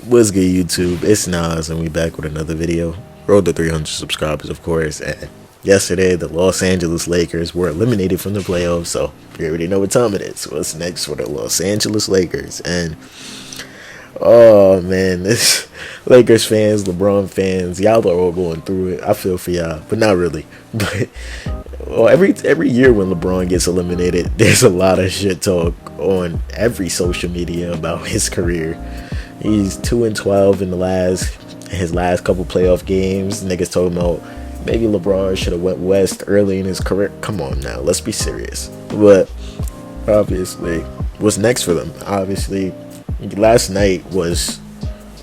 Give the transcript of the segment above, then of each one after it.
What's good, YouTube? It's Nas, and we back with another video. Road to 300 subscribers, of course. And yesterday, the Los Angeles Lakers were eliminated from the playoffs, so you already know what time it is. What's next for the Los Angeles Lakers? And oh man, this Lakers fans, LeBron fans, y'all are all going through it. I feel for y'all, but not really. But well, every year when LeBron gets eliminated, there's a lot of shit talk on every social media about his career. He's 2-12 in his last couple playoff games. Niggas talking about maybe LeBron should have went west early in his career. Come on now, let's be serious. But obviously, what's next for them? Obviously, last night was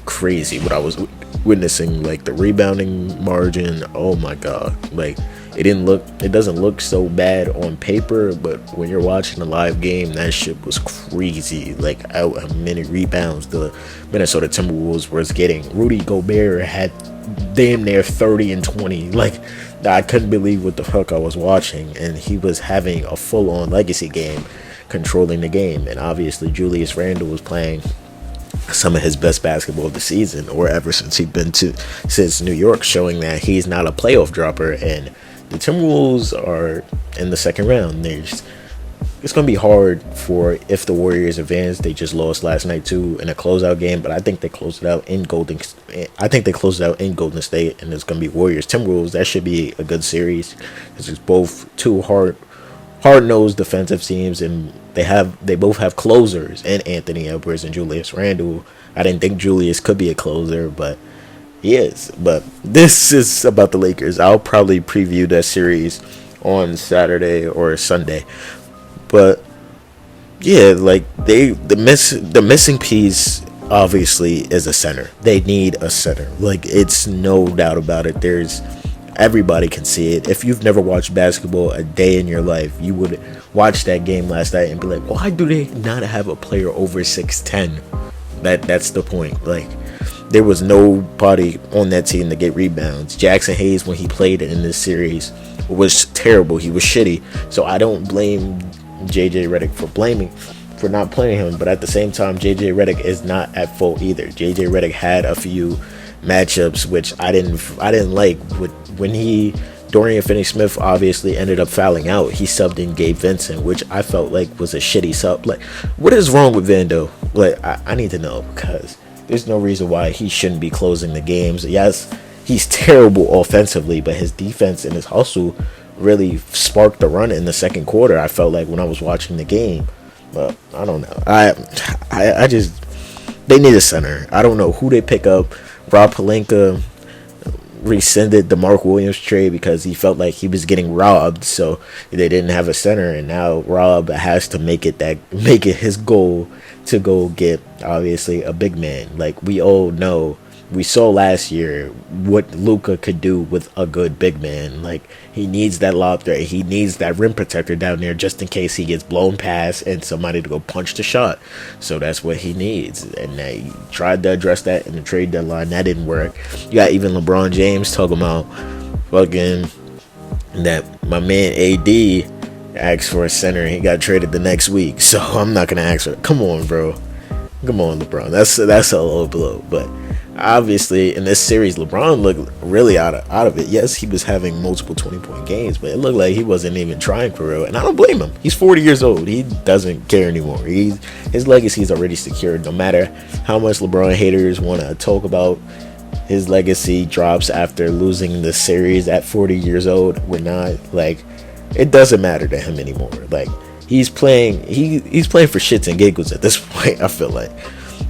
crazy. What I was witnessing, like the rebounding margin. Oh my god, like it doesn't look so bad on paper, but when you're watching a live game, that shit was crazy. Like how many rebounds the Minnesota Timberwolves was getting. Rudy Gobert had damn near 30 and 20. Like I couldn't believe what the fuck I was watching, and he was having a full-on legacy game, controlling the game. And obviously Julius Randle was playing some of his best basketball of the season, or ever since since New York, showing that he's not a playoff dropper. And the Timberwolves are in the second round. It's going to be hard for if the Warriors advance. They just lost last night too in a closeout game, but I think they closed it out in Golden. I think they closed it out in Golden State, and it's going to be Warriors Timberwolves. That should be a good series. It's both two hard-nosed defensive teams, and they both have closers, and Anthony Edwards and Julius Randle. I didn't think Julius could be a closer, but he is. But this is about the Lakers. I'll probably preview that series on Saturday or Sunday. But yeah, like the missing piece obviously is a center. They need a center. Like it's no doubt about it. Everybody can see it. If you've never watched basketball a day in your life, you would watch that game last night and be like, why do they not have a player over 6'10"? That's the point. Like there was nobody on that team to get rebounds. Jackson Hayes, when he played in this series, was terrible. He was shitty. So I don't blame JJ Redick for not playing him, but at the same time, JJ Redick is not at fault either. JJ Redick had a few matchups which I didn't like. When Dorian Finney-Smith obviously ended up fouling out, he subbed in Gabe Vincent, which I felt like was a shitty sub. Like, what is wrong with Vando? Like, I need to know, because there's no reason why he shouldn't be closing the games. Yes, he's terrible offensively, but his defense and his hustle really sparked the run in the second quarter, I felt like, when I was watching the game. But I don't know. I just, they need a center. I don't know who they pick up. Rob Pelinka rescinded the Mark Williams trade because he felt like he was getting robbed, so they didn't have a center, and now Rob has to make it his goal to go get obviously a big man. Like we all know, we saw last year what Luka could do with a good big man. Like he needs that lob threat, he needs that rim protector down there just in case he gets blown past and somebody to go punch the shot. So that's what he needs, and they tried to address that in the trade deadline. That didn't work. You got even LeBron James talking about fucking that my man AD asked for a center and he got traded the next week. So I'm not gonna ask for it. Come on, bro. Come on, LeBron. That's a low blow. But obviously, in this series, LeBron looked really out of it. Yes, he was having multiple 20-point games, but it looked like he wasn't even trying for real. And I don't blame him. He's 40 years old. He doesn't care anymore. His legacy is already secured. No matter how much LeBron haters want to talk about his legacy drops after losing the series at 40 years old, it doesn't matter to him anymore. Like he's playing for shits and giggles at this point. I feel like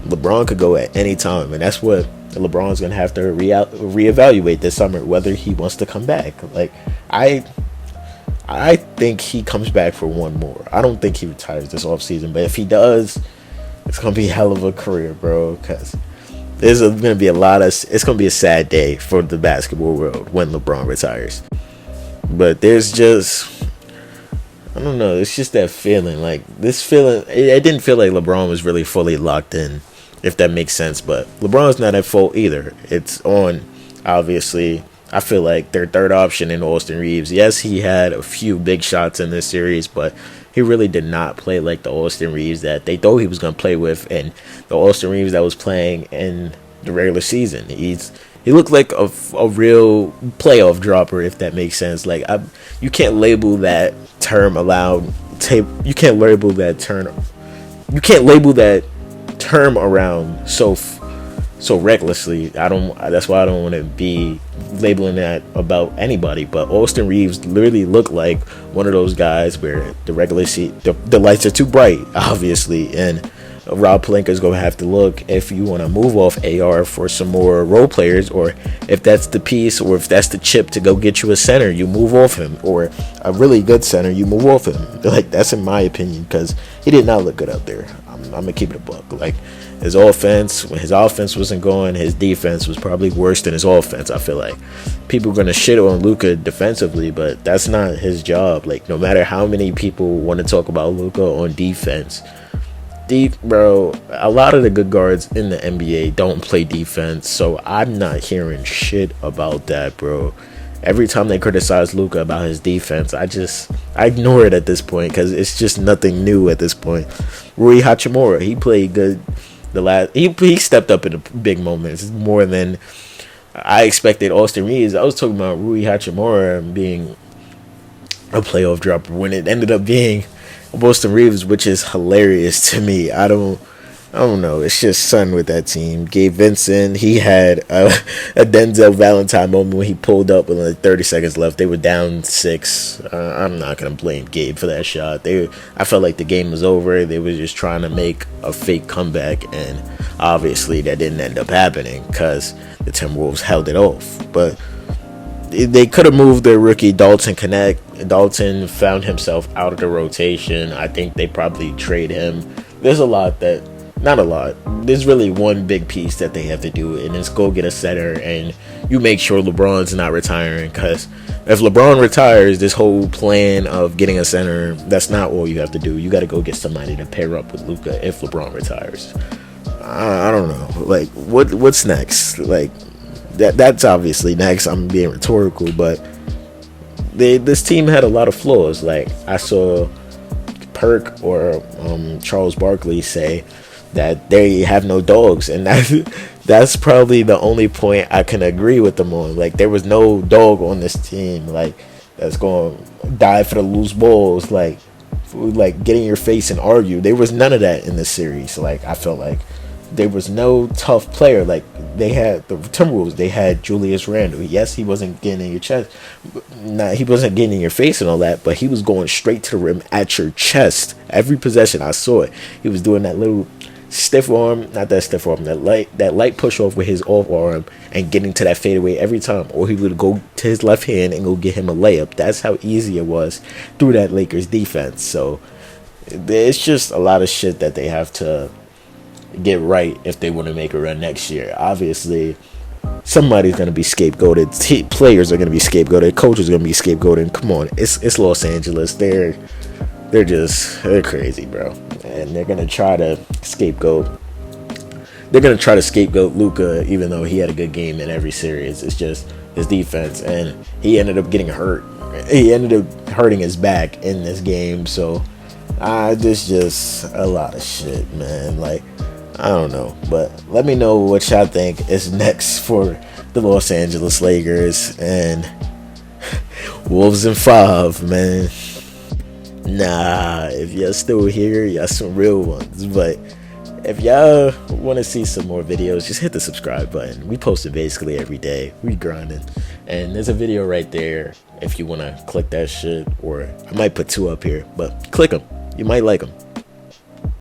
LeBron could go at any time, and that's what LeBron's gonna have to reevaluate this summer, whether he wants to come back. Like I think he comes back for one more. I don't think he retires this offseason, but if he does, it's gonna be a hell of a career, bro. Because it's gonna be a sad day for the basketball world when LeBron retires. But there's just, I don't know, it's just that feeling. Like this feeling, it didn't feel like LeBron was really fully locked in, if that makes sense. But LeBron's not at fault either. It's on, obviously, I feel like their third option in Austin Reeves. Yes, he had a few big shots in this series, but he really did not play like the Austin Reeves that they thought he was going to play with, and the Austin Reeves that was playing in the regular season. He looked like a real playoff dropper, if that makes sense. Like, you can't label that term allowed tape. You can't label that term. You can't label that term around so recklessly. I don't. That's why I don't want to be labeling that about anybody. But Austin Reeves literally looked like one of those guys where the lights are too bright, obviously, and Rob Pelinka's gonna have to look if you want to move off AR for some more role players, or if that's the piece, or if that's the chip to go get you a center, you move off him, or a really good center, you move off him. Like, that's in my opinion, because he did not look good out there. I'm gonna keep it a buck. Like, his offense, when his offense wasn't going, his defense was probably worse than his offense. I feel like people are gonna shit on Luka defensively, but that's not his job. Like, no matter how many people want to talk about Luka on defense, bro, a lot of the good guards in the NBA don't play defense, so I'm not hearing shit about that, bro. Every time they criticize Luka about his defense, I ignore it at this point, because it's just nothing new at this point. Rui Hachimura, he played good. He stepped up in the big moments more than I expected. Austin Reeves, I was talking about Rui Hachimura being a playoff dropper when it ended up being Austin Reeves, which is hilarious to me. I don't know. It's just something with that team. Gabe Vincent, he had a Denzel Valentine moment when he pulled up with like 30 seconds left. They were down 6. I'm not gonna blame Gabe for that shot. I felt like the game was over. They were just trying to make a fake comeback, and obviously that didn't end up happening because the Timberwolves held it off. But they could have moved their rookie Dalton Connect. Dalton found himself out of the rotation. I think they probably trade him. There's not a lot. There's really one big piece that they have to do, and it's go get a center, and you make sure LeBron's not retiring, because if LeBron retires, this whole plan of getting a center, that's not all you have to do. You got to go get somebody to pair up with Luka if LeBron retires. I don't know. Like, what's next? Like, that's obviously next. I'm being rhetorical, but this team had a lot of flaws. Like, I saw Perk or Charles Barkley say that they have no dogs, and that's probably the only point I can agree with them on. Like, there was no dog on this team, like, that's going to die for the loose balls, like get in your face and argue. There was none of that in this series. Like, I felt like there was no tough player. Like, they had the Timberwolves, they had Julius Randle. Yes, he wasn't getting in your chest. He wasn't getting in your face and all that, but he was going straight to the rim at your chest. Every possession, I saw it. He was doing that little stiff arm, not that stiff arm, that light push off with his off arm and getting to that fadeaway every time. Or he would go to his left hand and go get him a layup. That's how easy it was through that Lakers defense. So it's just a lot of shit that they have to get right if they want to make a run next year. Obviously, somebody's going to be scapegoated. Players are going to be scapegoated. Coaches are going to be scapegoated. Come on, it's Los Angeles. They're crazy, bro. And they're going to try to scapegoat. They're going to try to scapegoat Luka, even though he had a good game in every series. It's just his defense, and he ended up getting hurt. He ended up hurting his back in this game. So there's just a lot of shit, man. Like, I don't know, but let me know what y'all think is next for the Los Angeles Lakers and Wolves in 5, man. Nah, if y'all still here, y'all some real ones. But if y'all want to see some more videos, just hit the subscribe button. We post it basically every day. We grinding, and there's a video right there if you want to click that shit. Or I might put 2 up here, but click them. You might like them.